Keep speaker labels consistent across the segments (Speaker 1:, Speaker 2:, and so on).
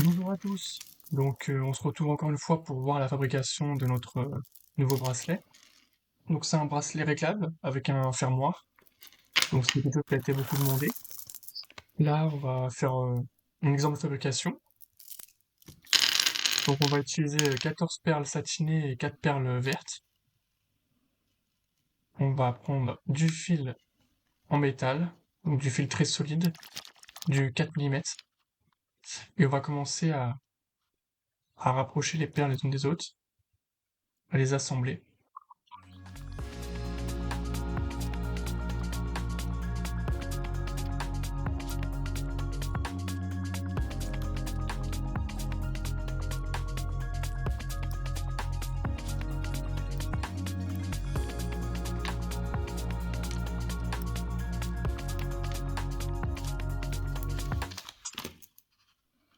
Speaker 1: Bonjour à tous. On se retrouve encore une fois pour voir la fabrication de notre nouveau bracelet. Donc, c'est un bracelet réglable avec un fermoir. Donc, c'est quelque chose qui a été beaucoup demandé. Là, on va faire un exemple de fabrication. Donc, on va utiliser 14 perles satinées et 4 perles vertes. On va prendre du fil en métal, donc du fil très solide, du 4 mm. Et on va commencer à rapprocher les perles les unes des autres, à les assembler.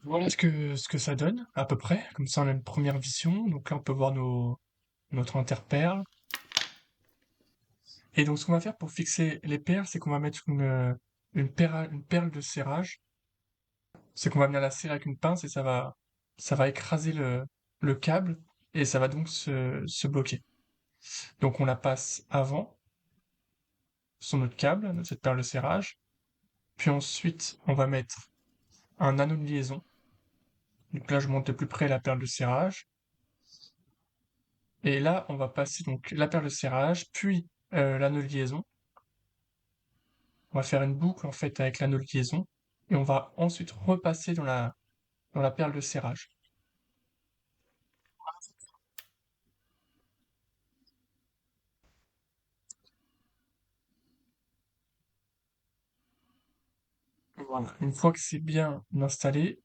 Speaker 1: Voilà ce que ça donne, à peu près. Comme ça, on a une première vision. Donc là, on peut voir notre interperle. Et donc, ce qu'on va faire pour fixer les perles, c'est qu'on va mettre une perle de serrage. C'est qu'on va venir la serrer avec une pince et ça va écraser le câble et ça va donc se bloquer. Donc, on la passe avant sur notre câble, cette perle de serrage. Puis ensuite, on va mettre un anneau de liaison. Donc là, je monte de plus près la perle de serrage. Et là, on va passer donc la perle de serrage, puis l'anneau de liaison. On va faire une boucle en fait avec l'anneau de liaison et on va ensuite repasser dans la perle de serrage. Voilà. Une fois que c'est bien installé,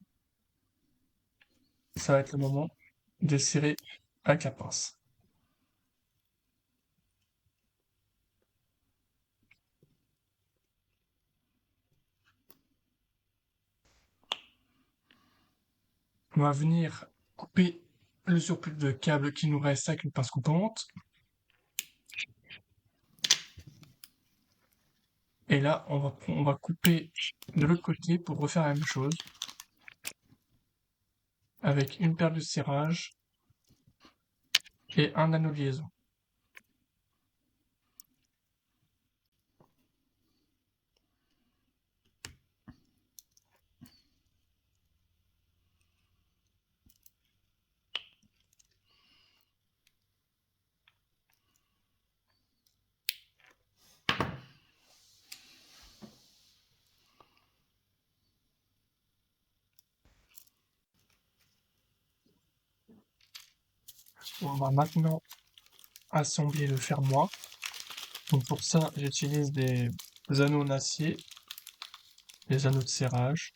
Speaker 1: ça va être le moment de serrer avec la pince. On va venir couper le surplus de câble qui nous reste avec une pince coupante. Et là, on va couper de l'autre côté pour refaire la même chose avec une perle de serrage et un anneau de liaison. On va maintenant assembler le fermoir. Donc pour ça, j'utilise des anneaux en acier, des anneaux de serrage.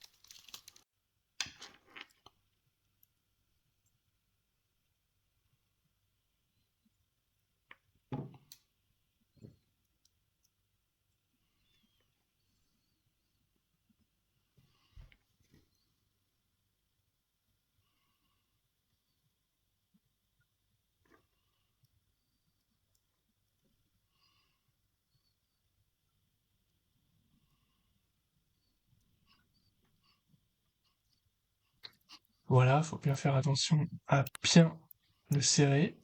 Speaker 1: Voilà, faut bien faire attention à bien le serrer.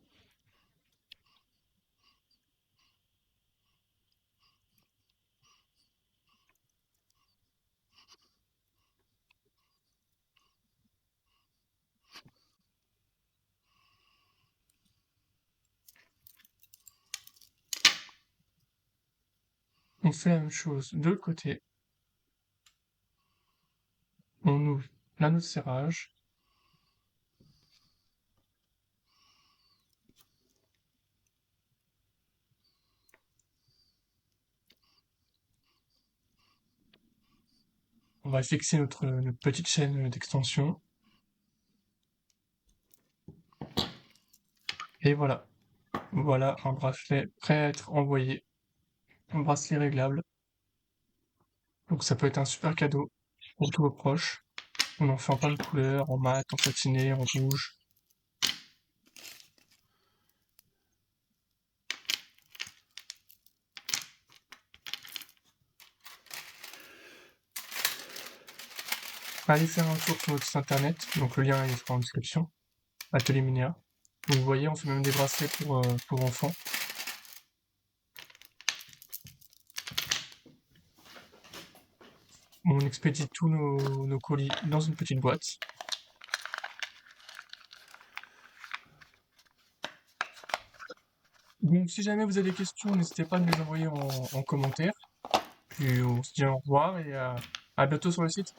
Speaker 1: On fait la même chose de l'autre côté. On ouvre l'anneau de serrage. On va fixer notre petite chaîne d'extension. Et voilà. Voilà un bracelet prêt à être envoyé. Un bracelet réglable. Donc ça peut être un super cadeau pour tous vos proches. On en fait en plein de couleurs, en mat, en satiné, en rouge. allez faire un tour sur notre site internet, donc le lien il sera en description, Atelier Minéa. Donc vous voyez, on fait même des bracelets pour enfants. On expédie tous nos colis dans une petite boîte. Donc si jamais vous avez des questions, n'hésitez pas à nous les envoyer en commentaire. Puis on se dit au revoir et à bientôt sur le site.